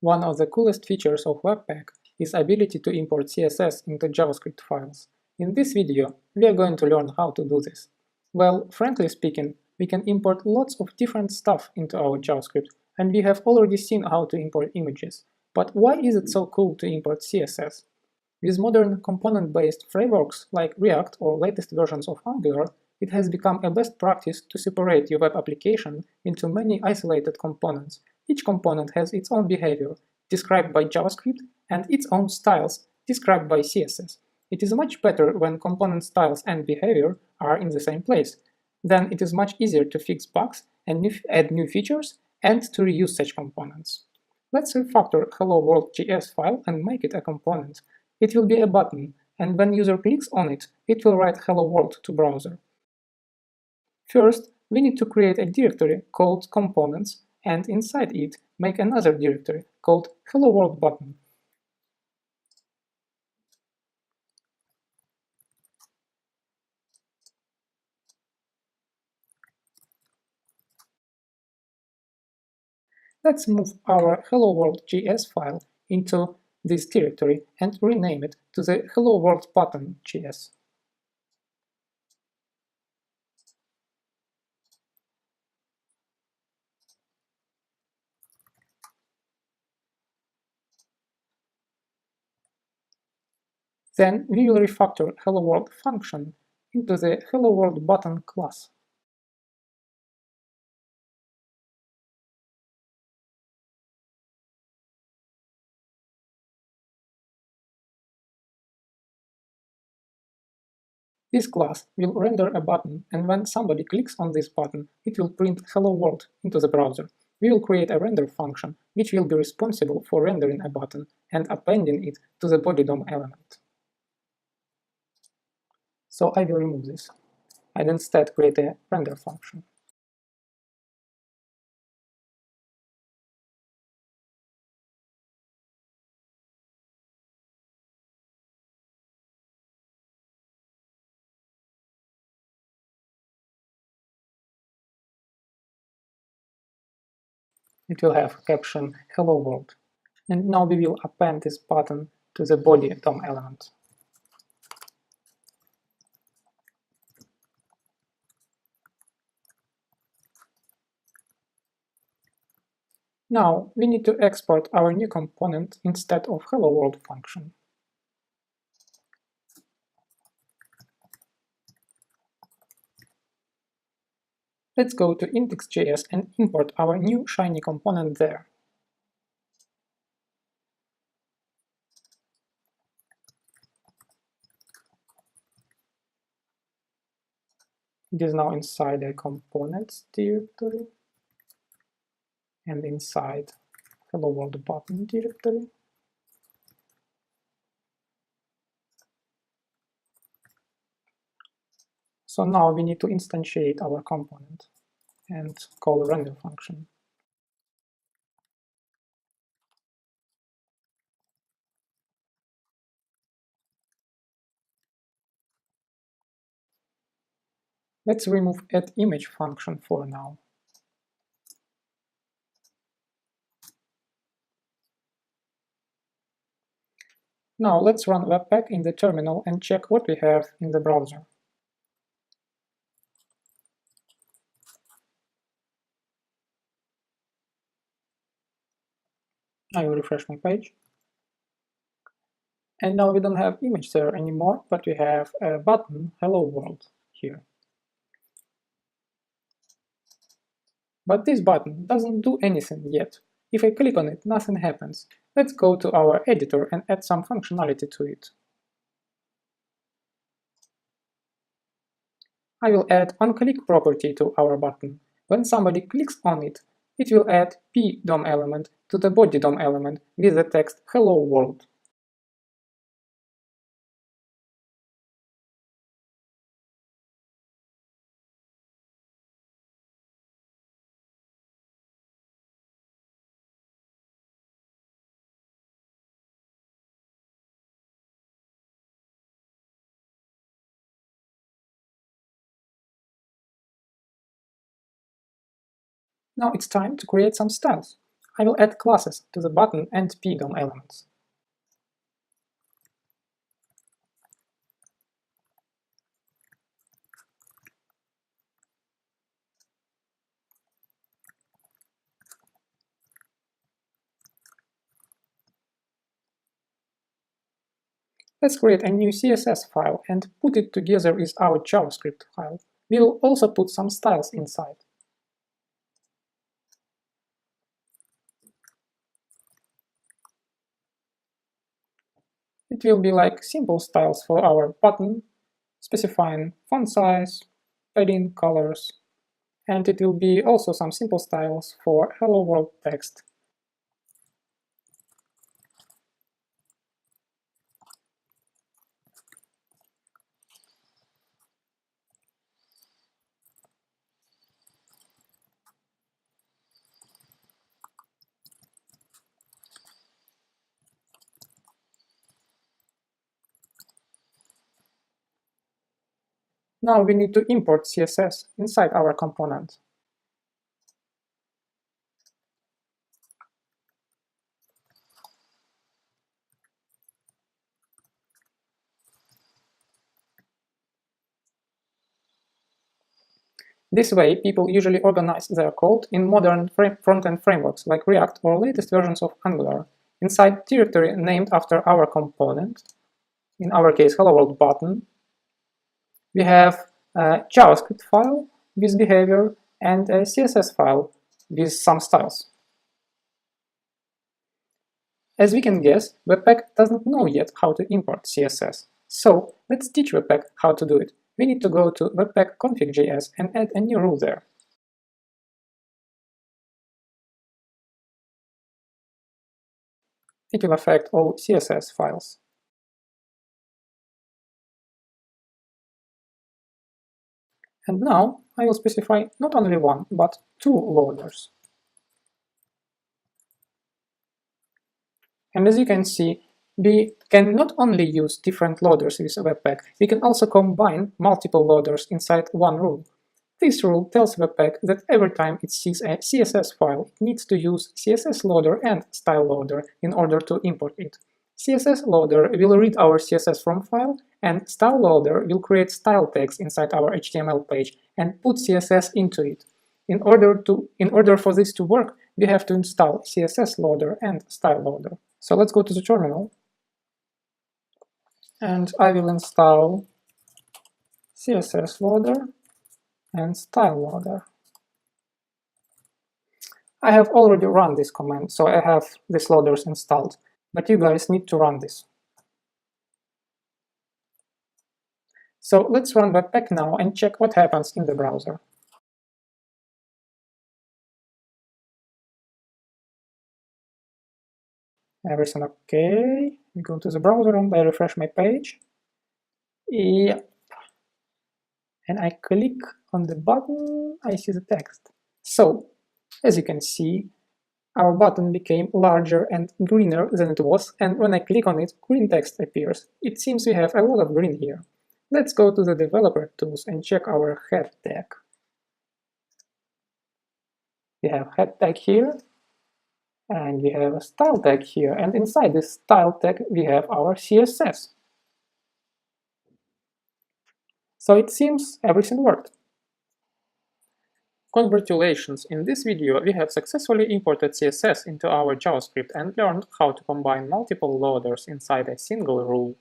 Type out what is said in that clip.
One of the coolest features of Webpack is ability to import CSS into JavaScript files. In this video, we are going to learn how to do this. Well, frankly speaking, we can import lots of different stuff into our JavaScript, and we have already seen how to import images. But why is it so cool to import CSS? With modern component-based frameworks like React or latest versions of Angular, it has become a best practice to separate your web application into many isolated components. Each component has its own behavior, described by JavaScript, and its own styles, described by CSS. It is much better when component styles and behavior are in the same place. Then it is much easier to fix bugs and add new features and to reuse such components. Let's refactor Hello World.js file and make it a component. It will be a button, and when user clicks on it, it will write Hello World to browser. First, we need to create a directory called components, and inside it, make another directory called Hello World button. Let's move our Hello World.js file into this directory and rename it to the Hello World button.js. Then we will refactor Hello World function into the Hello World button class. This class will render a button, and when somebody clicks on this button, it will print Hello World into the browser. We will create a render function, which will be responsible for rendering a button and appending it to the body DOM element. So I will remove this, and instead create a render function. It will have caption Hello World. And now we will append this button to the body DOM element. Now we need to export our new component instead of Hello World function. Let's go to index.js and import our new shiny component there. It is now inside a components directory and inside Hello World button directory. So now we need to instantiate our component and call a render function. Let's remove addImage function for now. Now let's run Webpack in the terminal and check what we have in the browser. I will refresh my page. And now we don't have image there anymore, but we have a button Hello World here. But this button doesn't do anything yet. If I click on it, nothing happens. Let's go to our editor and add some functionality to it. I will add onClick property to our button. When somebody clicks on it, it will add p DOM element to the body DOM element with the text Hello World. Now it's time to create some styles. I will add classes to the button and p-DOM elements. Let's create a new CSS file and put it together with our JavaScript file. We will also put some styles inside. It will be like simple styles for our button, specifying font size, padding, colors, and it will be also some simple styles for hello world text. Now we need to import CSS inside our component. This way, people usually organize their code in modern front-end frameworks like React or latest versions of Angular inside directory named after our component, in our case hello world button. We have a JavaScript file with behavior and a CSS file with some styles. As we can guess, Webpack does not know yet how to import CSS. So let's teach Webpack how to do it. We need to go to Webpack config.js and add a new rule there. It will affect all CSS files. And now I will specify not only one, but two loaders. And as you can see, we can not only use different loaders with Webpack, we can also combine multiple loaders inside one rule. This rule tells Webpack that every time it sees a CSS file, it needs to use CSS loader and style loader in order to import it. CSS loader will read our CSS from file, and style loader will create style tags inside our HTML page and put CSS into it. In order for this to work, we have to install CSS loader and style loader. So let's go to the terminal, and I will install CSS loader and style loader. I have already run this command, so I have these loaders installed, but you guys need to run this. So let's run Webpack now and check what happens in the browser. Everything okay. We go to the browser and I refresh my page. Yep. And I click on the button, I see the text. So, as you can see, our button became larger and greener than it was, and when I click on it, green text appears. It seems we have a lot of green here. Let's go to the developer tools and check our head tag. We have head tag here, and we have a style tag here, and inside this style tag we have our CSS. So it seems everything worked. Congratulations! In this video we have successfully imported CSS into our JavaScript and learned how to combine multiple loaders inside a single rule.